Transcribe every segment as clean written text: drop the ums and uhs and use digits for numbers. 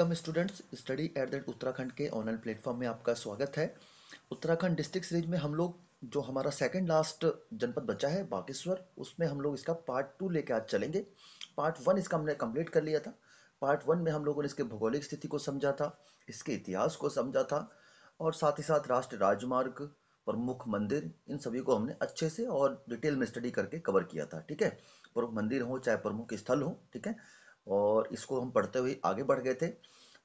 Welcome students, study at the Uttarakhand के online platform में आपका स्वागत है। उत्तराखंड डिस्ट्रिक्ट सीरीज में हम लोग जो हमारा सेकंड लास्ट जनपद बचा है बागेश्वर, उसमें हम लोग इसका पार्ट 2 लेके आज चलेंगे। पार्ट 1 इसका हमने कंप्लीट कर लिया था। पार्ट 1 में हम लोगों ने इसके भौगोलिक स्थिति को समझा था, इसके इतिहास को समझा था और साथ ही साथ राष्ट्रीय राजमार्ग, प्रमुख मंदिर, इन सभी को हमने अच्छे से और डिटेल में स्टडी करके कवर किया था। ठीक है, प्रमुख मंदिर हो चाहे प्रमुख स्थल हो, ठीक है। और इसको हम पढ़ते हुए आगे बढ़ गए थे।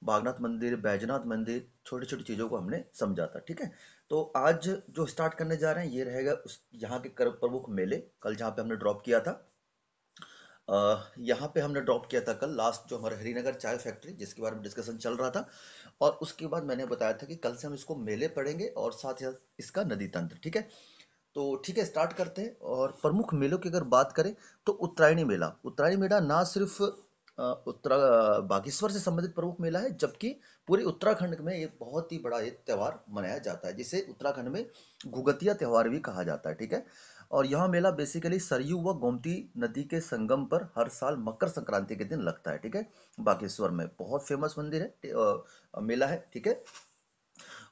बागनाथ मंदिर, बैजनाथ मंदिर, छोटी छोटी चीज़ों को हमने समझा था। ठीक है, तो आज जो स्टार्ट करने जा रहे हैं ये रहेगा उस यहाँ के प्रमुख मेले। कल जहाँ पे हमने ड्रॉप किया था, यहाँ पे हमने ड्रॉप किया था कल लास्ट, जो हमारा हरिनगर चाय फैक्ट्री जिसके बारे में डिस्कशन चल रहा था। और उसके बाद मैंने बताया था कि कल से हम इसको मेले पढ़ेंगे और साथ ही साथ इसका नदी तंत्र। ठीक है, तो ठीक है, स्टार्ट करते हैं। और प्रमुख मेलों की अगर बात करें तो उत्तरायणी मेला, उत्तरायणी मेला ना सिर्फ बागेश्वर से संबंधित प्रमुख मेला है, जबकि पूरे उत्तराखंड में ये बहुत ही बड़ा एक त्यौहार मनाया जाता है, जिसे उत्तराखंड में घुघतिया त्यौहार भी कहा जाता है। ठीक है, और यह मेला बेसिकली सरयू व गोमती नदी के संगम पर हर साल मकर संक्रांति के दिन लगता है। ठीक है, बागेश्वर में बहुत फेमस मंदिर है, मेला है। ठीक है,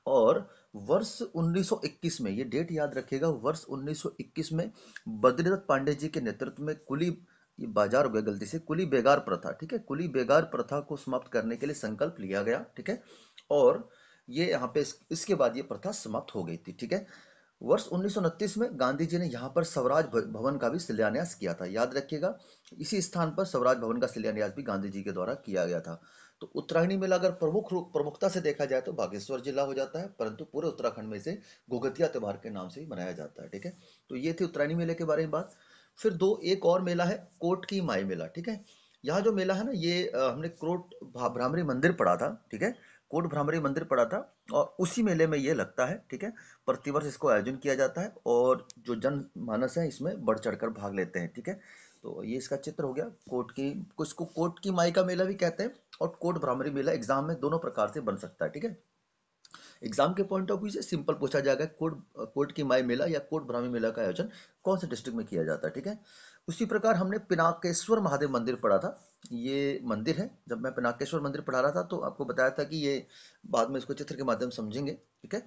और वर्ष 1921 में, ये डेट याद रखिएगा, वर्ष 1921 में बद्रीदत्त पांडे जी के नेतृत्व में कुली, ये बाजार हो गया गलती से, कुली बेगार प्रथा, ठीक है, कुली बेगार प्रथा को समाप्त करने के लिए संकल्प लिया गया। ठीक है, और ये यहाँ पे इसके बाद ये प्रथा समाप्त हो गई थी। ठीक है, वर्ष 1929 में गांधी जी ने यहाँ पर स्वराज भवन का भी शिलान्यास किया था, याद रखिएगा। इसी स्थान पर स्वराज भवन का शिलान्यास भी गांधी जी के द्वारा किया गया था। तो उत्तरायणी मेला अगर प्रमुखता से देखा जाए तो बागेश्वर जिला हो जाता है, परंतु पूरे उत्तराखंड में इसे घुघतिया त्योहार के नाम से ही मनाया जाता है। ठीक है, तो ये थी उत्तरायणी मेले के बारे में बात। फिर एक और मेला है कोट की माई मेला। ठीक है, यहाँ जो मेला है ना, ये हमने कोट भ्रामरी मंदिर पढ़ा था। ठीक है, कोट भ्रामरी मंदिर पढ़ा था और उसी मेले में ये लगता है। ठीक है, प्रतिवर्ष इसको आयोजन किया जाता है और जो जन मानस है इसमें बढ़ चढ़कर भाग लेते हैं। ठीक है, तो ये इसका चित्र हो गया कोट की, कुछ को कोट की माई का मेला भी कहते हैं और कोट भ्रामरी मेला। एग्जाम में दोनों प्रकार से बन सकता है। ठीक है, एग्जाम के पॉइंट ऑफ व्यू से सिंपल पूछा जाएगा कोट की माई मेला या कोट भ्रामरी मेला का आयोजन कौन से डिस्ट्रिक्ट में किया जाता है। ठीक है, उसी प्रकार हमने पिनाकेश्वर महादेव मंदिर पढ़ा था। ये मंदिर है, जब मैं पिनाकेश्वर मंदिर पढ़ा रहा था तो आपको बताया था कि ये बाद में इसको चित्र के माध्यम से समझेंगे। ठीक है,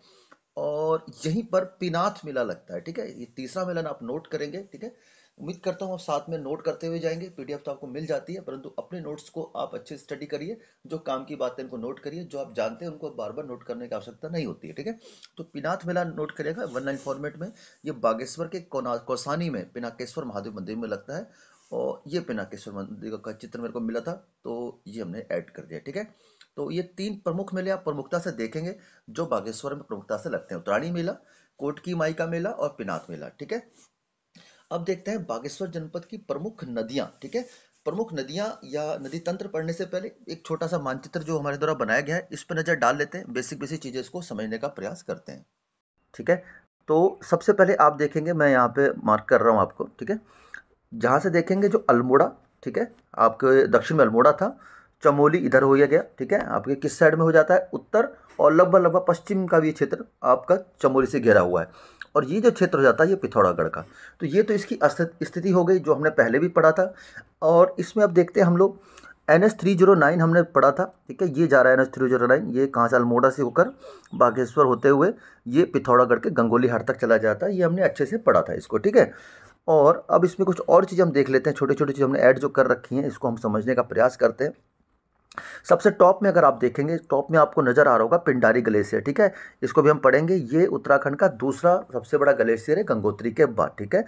और यहीं पर पिनाथ मेला लगता है। ठीक है, ये तीसरा मेला आप नोट करेंगे। ठीक है, उम्मीद करता हूँ आप साथ में नोट करते हुए जाएंगे। पीडीएफ तो आपको मिल जाती है, परंतु अपने नोट्स को आप अच्छे से स्टडी करिए। जो काम की बातें उनको नोट करिए, जो आप जानते हैं उनको बार बार नोट करने की आवश्यकता नहीं होती है। ठीक है, तो पिनाथ मेला नोट करिएगा 1 लाइन फॉर्मेट में। ये बागेश्वर के कौसानी में पिनाकेश्वर महादेव मंदिर में लगता है और ये पिनाकेश्वर मंदिर का चित्र मेरे को मिला था, तो ये हमने ऐड कर दिया। ठीक है, तो ये 3 प्रमुख मेले आप प्रमुखता से देखेंगे जो बागेश्वर में प्रमुखता से लगते हैं: उत्तरायणी मेला, कोट की माई का मेला और पिनाथ मेला। ठीक है, अब देखते हैं बागेश्वर जनपद की प्रमुख नदियां। ठीक है, प्रमुख नदियां या नदी तंत्र पढ़ने से पहले एक छोटा सा मानचित्र जो हमारे द्वारा बनाया गया है इस पर नजर डाल लेते हैं। बेसिक बेसिक चीजें इसको समझने का प्रयास करते हैं। ठीक है, तो सबसे पहले आप देखेंगे, मैं यहाँ पे मार्क कर रहा हूँ आपको। ठीक है, जहाँ से देखेंगे जो अल्मोड़ा, ठीक है, आपके दक्षिण में अल्मोड़ा था, चमोली इधर हो गया। ठीक है, आपके किस साइड में हो जाता है, उत्तर, और लगभग लगभग पश्चिम का भी क्षेत्र आपका चमोली से घिरा हुआ है। और ये जो क्षेत्र हो जाता है ये पिथौरागढ़ का। तो ये तो इसकी स्थिति हो गई जो हमने पहले भी पढ़ा था। और इसमें अब देखते हैं हम लोग NH309 हमने पढ़ा था। ठीक है, ये जा रहा है NH309, ये कहाँ से, अल्मोड़ा से होकर बागेश्वर होते हुए ये पिथौरागढ़ के गंगोलीहाट तक चला जाता है। ये हमने अच्छे से पढ़ा था इसको। ठीक है, और अब इसमें कुछ और चीज़ हम देख लेते हैं, छोटी छोटी चीज़ हमने ऐड जो कर रखी हैं इसको हम समझने का प्रयास करते हैं। सबसे टॉप में अगर आप देखेंगे, टॉप में आपको नज़र आ रहा होगा पिंडारी ग्लेशियर। ठीक है, इसको भी हम पढ़ेंगे। ये उत्तराखंड का दूसरा सबसे बड़ा ग्लेशियर है गंगोत्री के बाद। ठीक है,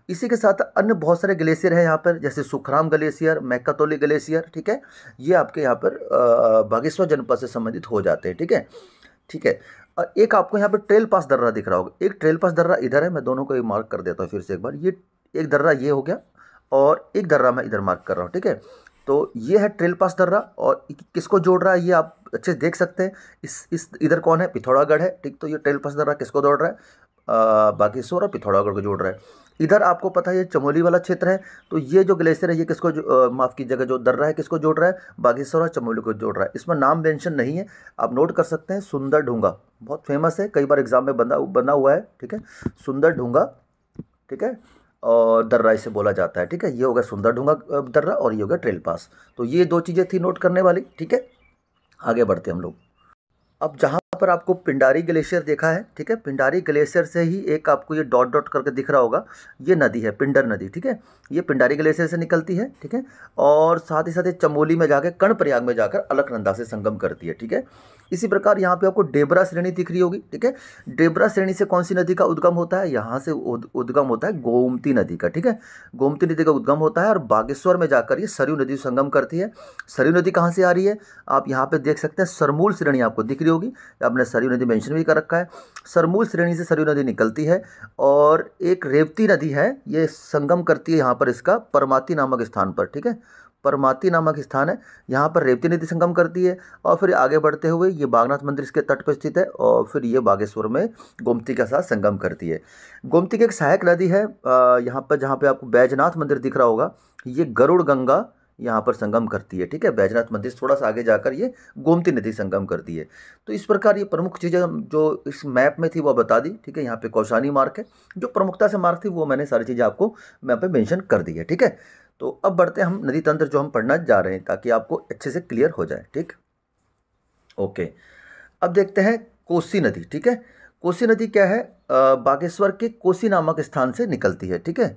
इसी के साथ अन्य बहुत सारे ग्लेशियर हैं यहाँ पर, जैसे सुखराम ग्लेशियर, मैकातोली ग्लेशियर। ठीक है, ये आपके यहाँ पर बागेश्वर जनपद से संबंधित हो जाते हैं। ठीक है, ठीक है, और एक आपको यहाँ पर ट्रेल पास दर्रा दिख रहा होगा। एक ट्रेल पास दर्रा इधर है, मैं दोनों को मार्क कर देता हूँ फिर से एक बार। ये एक दर्रा ये हो गया और एक दर्रा मैं इधर मार्क कर रहा हूँ। ठीक है, तो ये है ट्रेल पास दर्रा और किसको जोड़ रहा है ये आप अच्छे से देख सकते हैं। इस इधर कौन है, पिथौरागढ़ है। ठीक, तो ये ट्रेल पास दर्रा किसको जोड़ रहा है, बागेश्वर और पिथौरागढ़ को जोड़ रहा है। इधर आपको पता है ये चमोली वाला क्षेत्र है, तो ये जो ग्लेशियर है ये किसको माफ़ कीजिएगा, जो दर्रा है किसको जोड़ रहा है, बागेश्वर और चमोली को जोड़ रहा है। इसमें नाम मेंशन नहीं है, आप नोट कर सकते हैं। सुंदर ढूंगा बहुत फेमस है, कई बार एग्जाम में बना हुआ है। ठीक है, सुंदर ढूंगा, ठीक है, और दर्रा इसे बोला जाता है। ठीक है, ये होगा सुंदर ढूंगा दर्रा और ये होगा ट्रेल पास। तो ये दो चीज़ें थी नोट करने वाली। ठीक है, आगे बढ़ते हम लोग। अब जहाँ पर आपको पिंडारी ग्लेशियर देखा है, ठीक है, पिंडारी ग्लेशियर से ही एक आपको ये डॉट डॉट करके दिख रहा होगा, ये नदी है पिंडर नदी, ठीक है, ये पिंडारी ग्लेशियर से निकलती है, ठीक है, और साथ ही साथ ये चमोली में जाकर कर्णप्रयाग में जाकर अलकनंदा से संगम करती है, ठीक है। इसी प्रकार यहाँ पे आपको डेबरा श्रेणी दिख रही होगी, ठीक है। डेबरा श्रेणी से कौन सी नदी का उद्गम होता है? यहाँ से उद्गम होता है गोमती नदी का, ठीक है, गोमती नदी का उद्गम होता है और बागेश्वर में जाकर ये सरयू नदी संगम करती है। सरयू नदी कहाँ से आ रही है? आप यहाँ पे देख सकते हैं, सरमूल श्रेणी आपको दिख रही होगी, आपने सरयू नदी मेंशन भी कर रखा है। सरमूल श्रेणी से सरयू नदी निकलती है और एक रेवती नदी है, ये संगम करती है यहाँ पर इसका परमाती नामक स्थान पर, ठीक है, परमाती नामक स्थान है, यहाँ पर रेवती नदी संगम करती है और फिर आगे बढ़ते हुए ये बागनाथ मंदिर इसके तट पर स्थित है और फिर ये बागेश्वर में गोमती के साथ संगम करती है। गोमती की एक सहायक नदी है यहाँ पर, जहाँ पे आपको बैजनाथ मंदिर दिख रहा होगा, ये गरुड़ गंगा यहाँ पर संगम करती है, ठीक है, बैजनाथ मंदिर से थोड़ा सा आगे जाकर ये गोमती नदी संगम करती है। तो इस प्रकार ये प्रमुख चीज़ें जो इस मैप में थी वो बता दी, ठीक है। यहाँ पे कौशानी मार्ग है, जो प्रमुखता से मार्ग थी वो मैंने सारी चीज़ें आपको मैप पे मेंशन कर दी है, ठीक है। तो अब बढ़ते हैं हम नदी तंत्र जो हम पढ़ना जा रहे हैं, ताकि आपको अच्छे से क्लियर हो जाए, ठीक। ओके, अब देखते हैं कोसी नदी, ठीक है। कोसी नदी क्या है? बागेश्वर के कोसी नामक स्थान से निकलती है, ठीक है,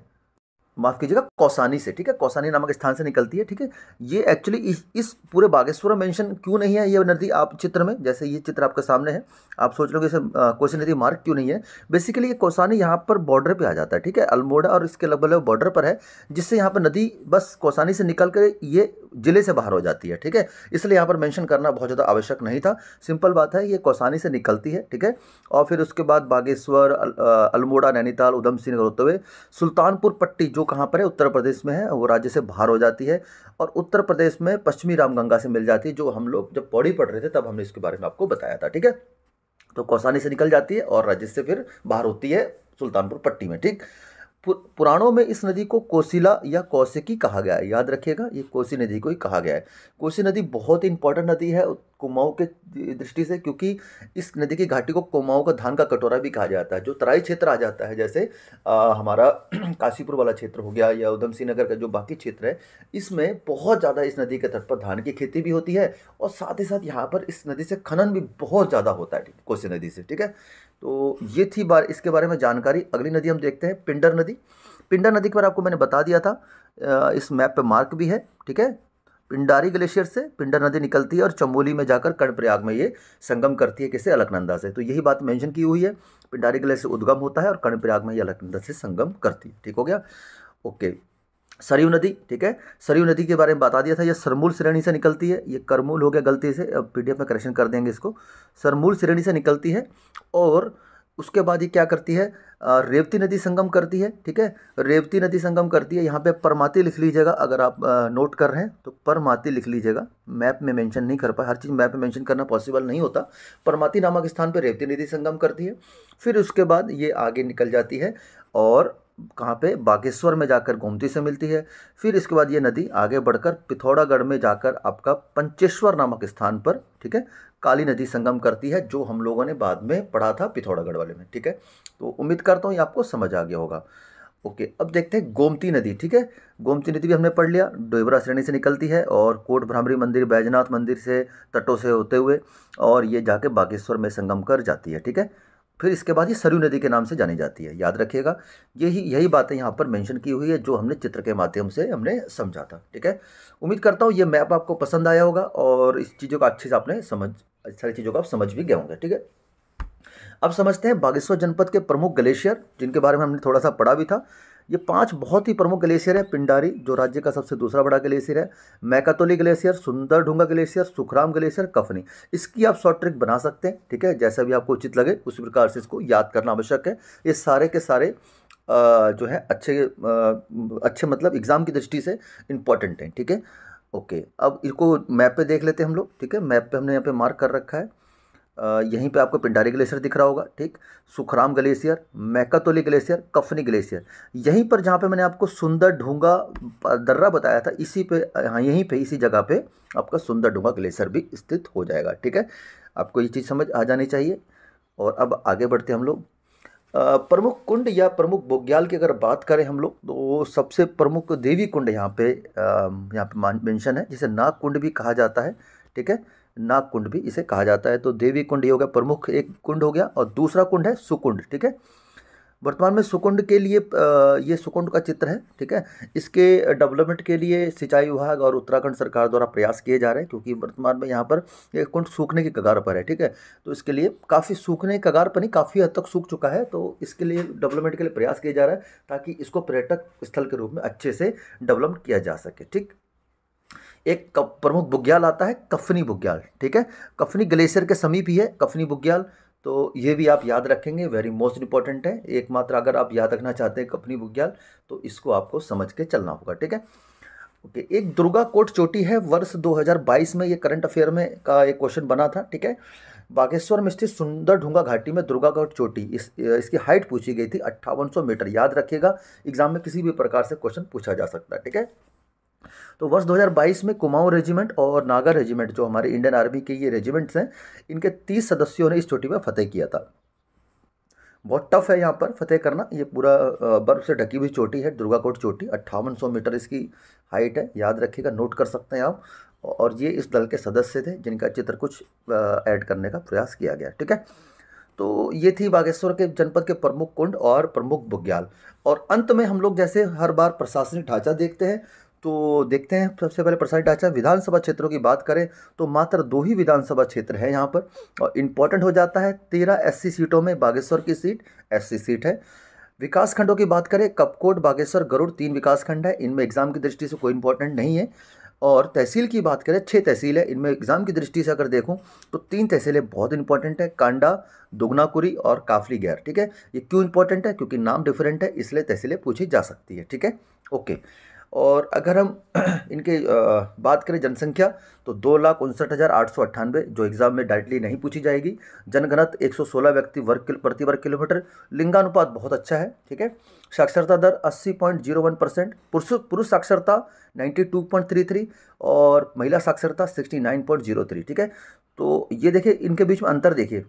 माफ़ कीजिएगा कौसानी से, ठीक है, कौसानी नामक स्थान से निकलती है, ठीक है। ये एक्चुअली इस पूरे बागेश्वर में मेंशन क्यों नहीं है ये नदी? आप चित्र में, जैसे ये चित्र आपके सामने है, आप सोच लोगे इसे कोसी नदी मार्ग क्यों नहीं है। बेसिकली ये कौसानी यहाँ पर बॉर्डर पे आ जाता है, ठीक है, अल्मोड़ा और इसके लगभग लगभग बॉर्डर पर है, जिससे यहाँ पर नदी बस कौसानी से निकल कर ये जिले से बाहर हो जाती है, ठीक है। इसलिए यहाँ पर मेंशन करना बहुत ज़्यादा आवश्यक नहीं था, सिंपल बात है, ये कौसानी से निकलती है, ठीक है, और फिर उसके बाद बागेश्वर, अल्मोड़ा, नैनीताल, उधम सिंह होते हुए सुल्तानपुर पट्टी जो कहाँ पर है, उत्तर प्रदेश में है, वो राज्य से बाहर हो जाती है और उत्तर प्रदेश में पश्चिमी रामगंगा से मिल जाती है, जो हम लोग जब पौड़ी पढ़ रहे थे तब हमने इसके बारे में आपको बताया था, ठीक है। तो कौसानी से निकल जाती है और राज्य से फिर बाहर होती है सुल्तानपुर पट्टी में, ठीक। पुराणों में इस नदी को कोसिला या कौशिकी कहा गया है, याद रखिएगा, ये कोसी नदी को ही कहा गया है। कोसी नदी बहुत ही इंपॉर्टेंट नदी है कुमाऊं के दृष्टि से, क्योंकि इस नदी की घाटी को कुमाऊं का धान का कटोरा भी कहा जाता है। जो तराई क्षेत्र आ जाता है, जैसे हमारा काशीपुर वाला क्षेत्र हो गया या उधम सिंह नगर का जो बाकी क्षेत्र है, इसमें बहुत ज़्यादा इस नदी के तट पर धान की खेती भी होती है और साथ ही साथ यहाँ पर इस नदी से खनन भी बहुत ज़्यादा होता है, कोसी नदी से, ठीक है। तो ये थी इसके बारे में जानकारी। अगली नदी हम देखते हैं पिंडर नदी। पिंडर नदी के बारे में आपको मैंने बता दिया था, इस मैप पे मार्क भी है, ठीक है। पिंडारी ग्लेशियर से पिंडर नदी निकलती है और चमोली में जाकर कर्णप्रयाग में ये संगम करती है, किससे? अलकनंदा से। तो यही बात मेंशन की हुई है, पिंडारी ग्लेशियर से उद्गम होता है और कर्णप्रयाग में ये अलकनंदा से संगम करती है, ठीक हो गया। ओके, सरयू नदी, ठीक है, सरयू नदी के बारे में बता दिया था, ये सरमूल श्रेणी से निकलती है, ये करमूल हो गया गलती से, अब पीडीएफ में करेक्शन कर देंगे इसको। सरमूल श्रेणी से निकलती है और उसके बाद ये क्या करती है? रेवती नदी संगम करती है, ठीक है, रेवती नदी संगम करती है। यहाँ पे परमाती लिख लीजिएगा, अगर आप नोट कर रहे हैं तो परमाती लिख लीजिएगा, मैप में मेंशन नहीं कर पाए, हर चीज़ मैप में मेंशन करना पॉसिबल नहीं होता। परमाती नामक स्थान पे रेवती नदी संगम करती है, फिर उसके बाद ये आगे निकल जाती है और कहाँ पे? बागेश्वर में जाकर गोमती से मिलती है। फिर इसके बाद ये नदी आगे बढ़कर पिथौरागढ़ में जाकर आपका पंचेश्वर नामक स्थान पर, ठीक है, काली नदी संगम करती है, जो हम लोगों ने बाद में पढ़ा था पिथौरागढ़ वाले में, ठीक है। तो उम्मीद करता हूँ ये आपको समझ आ गया होगा। ओके, अब देखते हैं गोमती नदी, ठीक है। गोमती नदी भी हमने पढ़ लिया, डोबरा श्रेणी से निकलती है और कोट भ्रामरी मंदिर, बैजनाथ मंदिर से तटों से होते हुए और ये जाके बागेश्वर में संगम कर जाती है, ठीक है। फिर इसके बाद ये सरयू नदी के नाम से जानी जाती है, याद रखिएगा। यही बातें यहाँ पर मेंशन की हुई है, जो हमने चित्र के माध्यम से हमने समझा था, ठीक है। उम्मीद करता हूँ ये मैप आपको पसंद आया होगा और इस चीज़ों का अच्छे से आपने सारी चीज़ों को आप समझ भी गए होंगे, ठीक है। अब समझते हैं बागेश्वर जनपद के प्रमुख ग्लेशियर, जिनके बारे में हमने थोड़ा सा पढ़ा भी था। ये 5 बहुत ही प्रमुख ग्लेशियर है। पिंडारी, जो राज्य का सबसे दूसरा बड़ा ग्लेशियर है, Maiktoli glacier, Sunderdhunga glacier, Sukhram glacier, Kafni. इसकी आप शॉर्ट ट्रिक बना सकते हैं, ठीक है, जैसा भी आपको उचित लगे उसी प्रकार से इसको याद करना आवश्यक है। ये सारे के सारे जो है अच्छे मतलब एग्जाम की दृष्टि से इम्पॉर्टेंट हैं, ठीक है। ओके, अब इसको मैप पे देख लेते हैं हम लोग, ठीक है। मैप पे हमने यहाँ पे मार्क कर रखा है, यहीं पे आपको पिंडारी ग्लेशियर दिख रहा होगा, ठीक, Sukhram glacier, Maiktoli glacier, Kafni glacier. यहीं पर जहाँ पे मैंने आपको सुंदर ढूंगा दर्रा बताया था, इसी पे, हाँ यहीं पे इसी जगह पे आपका सुंदर ढूंगा ग्लेशियर भी स्थित हो जाएगा, ठीक है। आपको ये चीज़ समझ आ जानी चाहिए। और अब आगे बढ़ते हम लोग। प्रमुख कुंड या प्रमुख बुग्याल की अगर बात करें हम लोग, तो सबसे प्रमुख देवी कुंड यहाँ पे मेंशन है, जिसे नाग कुंड भी कहा जाता है, ठीक है। नाग कुंड भी इसे कहा जाता है। तो देवी कुंड ये हो गया प्रमुख एक कुंड हो गया, और दूसरा कुंड है सुकुंड, ठीक है। वर्तमान में सुकुंड के लिए ये सुकुंड का चित्र है, ठीक है। इसके डेवलपमेंट के लिए सिंचाई विभाग और उत्तराखंड सरकार द्वारा प्रयास किए जा रहे हैं, क्योंकि वर्तमान में यहाँ पर ये कुंड सूखने की कगार पर है, ठीक है। तो इसके लिए काफ़ी सूखने की कगार पर नहीं, काफ़ी हद तक सूख चुका है, तो इसके लिए डेवलपमेंट के लिए प्रयास किया जा रहा है, ताकि इसको पर्यटक स्थल के रूप में अच्छे से डेवलप किया जा सके, ठीक। एक प्रमुख बुग्याल आता है कफनी बुग्याल, ठीक है। कफनी ग्लेशियर के समीप ही है कफनी बुग्याल, तो ये भी आप याद रखेंगे, वेरी मोस्ट इंपॉर्टेंट है। एकमात्र अगर आप याद रखना चाहते हैं कफनी बुग्याल, तो इसको आपको समझ के चलना होगा, ठीक है। ओके, एक दुर्गा कोट चोटी है, वर्ष 2022 में ये करंट अफेयर में का एक क्वेश्चन बना था, ठीक है। बागेश्वर में स्थित सुंदर ढूंगा घाटी में दुर्गा कोट चोटी, इसकी हाइट पूछी गई थी 5800 मीटर, याद रखिएगा, एग्जाम में किसी भी प्रकार से क्वेश्चन पूछा जा सकता है, ठीक है। तो वर्ष 2022 में कुमाऊं रेजिमेंट और नागा रेजिमेंट, जो हमारे इंडियन आर्मी के ये रेजिमेंट्स हैं, इनके 30 सदस्यों ने इस चोटी में फतेह किया था। बहुत टफ है यहाँ पर फतेह करना, ये पूरा बर्फ से ढकी हुई चोटी है दुर्गा कोट चोटी, 5800 मीटर इसकी हाइट है, याद रखिएगा, नोट कर सकते हैं आप। और ये इस दल के सदस्य थे जिनका चित्र कुछ ऐड करने का प्रयास किया गया, ठीक है। तो ये थी बागेश्वर के जनपद के प्रमुख कुंड और प्रमुख बुग्याल। और अंत में हम लोग जैसे हर बार प्रशासनिक ढांचा देखते हैं, तो देखते हैं सबसे पहले प्रशासनिक ढांचा। विधानसभा क्षेत्रों की बात करें तो मात्र 2 ही विधानसभा क्षेत्र है यहाँ पर, और इम्पोर्टेंट हो जाता है 13 एससी सीटों में बागेश्वर की सीट एससी सीट है। विकास खंडों की बात करें, कपकोट, बागेश्वर, गरुड़ 3 विकास खंड है, इनमें एग्जाम की दृष्टि से कोई इंपॉर्टेंट नहीं है। और तहसील की बात करें, 6 तहसील है, इनमें एग्जाम की दृष्टि से अगर देखूं तो 3 तहसीलें बहुत इंपॉर्टेंट है, कांडा, दुगनाकुरी और काफली गैर, ठीक है। ये क्यों इंपॉर्टेंट है? क्योंकि नाम डिफरेंट है, इसलिए तहसीलें पूछी जा सकती है, ठीक है। ओके, और अगर हम इनके बात करें जनसंख्या, तो 2,59,898, जो एग्जाम में डायरेक्टली नहीं पूछी जाएगी। जनघनत्व 116 व्यक्ति प्रति वर्ग किलोमीटर। लिंगानुपात बहुत अच्छा है, ठीक है। साक्षरता दर 80.01%, पुरुष साक्षरता 92.33 और महिला साक्षरता 69.03, ठीक है। तो ये देखिए, इनके बीच में अंतर देखिए,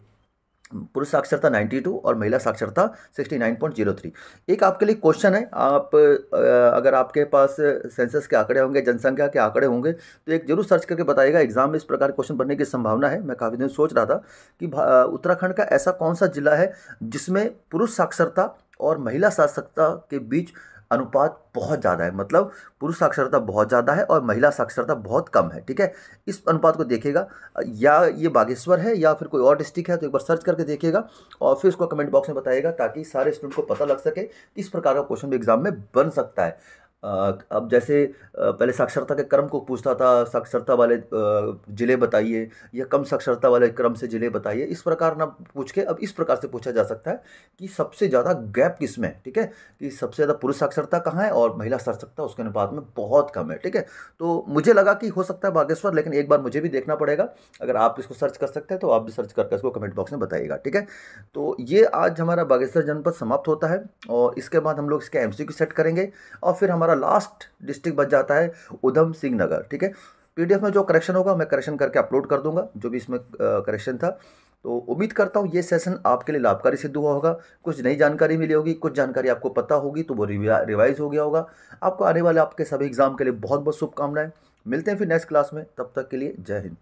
पुरुष साक्षरता 92 और महिला साक्षरता 69.03। एक आपके लिए क्वेश्चन है, आप अगर आपके पास सेंसस के आंकड़े होंगे, जनसंख्या के आंकड़े होंगे, तो एक जरूर सर्च करके बताइएगा, एग्जाम में इस प्रकार क्वेश्चन बनने की संभावना है। मैं काफ़ी दिन सोच रहा था कि उत्तराखंड का ऐसा कौन सा जिला है जिसमें पुरुष साक्षरता और महिला साक्षरता के बीच अनुपात बहुत ज़्यादा है, मतलब पुरुष साक्षरता बहुत ज़्यादा है और महिला साक्षरता बहुत कम है, ठीक है। इस अनुपात को देखिएगा, या ये बागेश्वर है या फिर कोई और डिस्ट्रिक्ट है, तो एक बार सर्च करके देखिएगा और फिर उसको कमेंट बॉक्स में बताइएगा, ताकि सारे स्टूडेंट को पता लग सके किस प्रकार का क्वेश्चन भी एग्जाम में बन सकता है। अब जैसे पहले साक्षरता के क्रम को पूछता था, साक्षरता वाले जिले बताइए, या कम साक्षरता वाले क्रम से जिले बताइए, इस प्रकार ना पूछ के अब इस प्रकार से पूछा जा सकता है कि सबसे ज़्यादा गैप किस में, ठीक है, कि सबसे ज़्यादा पुरुष साक्षरता कहाँ है और महिला साक्षरता उसके अनुपात में बहुत कम है, ठीक है। तो मुझे लगा कि हो सकता है बागेश्वर, लेकिन एक बार मुझे भी देखना पड़ेगा। अगर आप इसको सर्च कर सकते हैं तो आप भी सर्च करके इसको कमेंट बॉक्स में बताइएगा, ठीक है। तो ये आज हमारा बागेश्वर जनपद समाप्त होता है, और इसके बाद हम लोग इसके MCQ सेट करेंगे, और फिर हमारा लास्ट डिस्ट्रिक्ट बच जाता है उधम सिंह नगर, ठीक है। PDF में जो करेक्शन होगा मैं करेक्शन करके अपलोड कर दूंगा, जो भी इसमें करेक्शन था। तो उम्मीद करता हूँ ये सेशन आपके लिए लाभकारी सिद्ध हुआ होगा, कुछ नई जानकारी मिली होगी, कुछ जानकारी आपको पता होगी तो वो रिवाइज हो गया होगा। आपको आने वाले आपके सभी एग्जाम के लिए बहुत बहुत शुभकामनाएं। मिलते हैं फिर नेक्स्ट क्लास में, तब तक के लिए जय हिंद।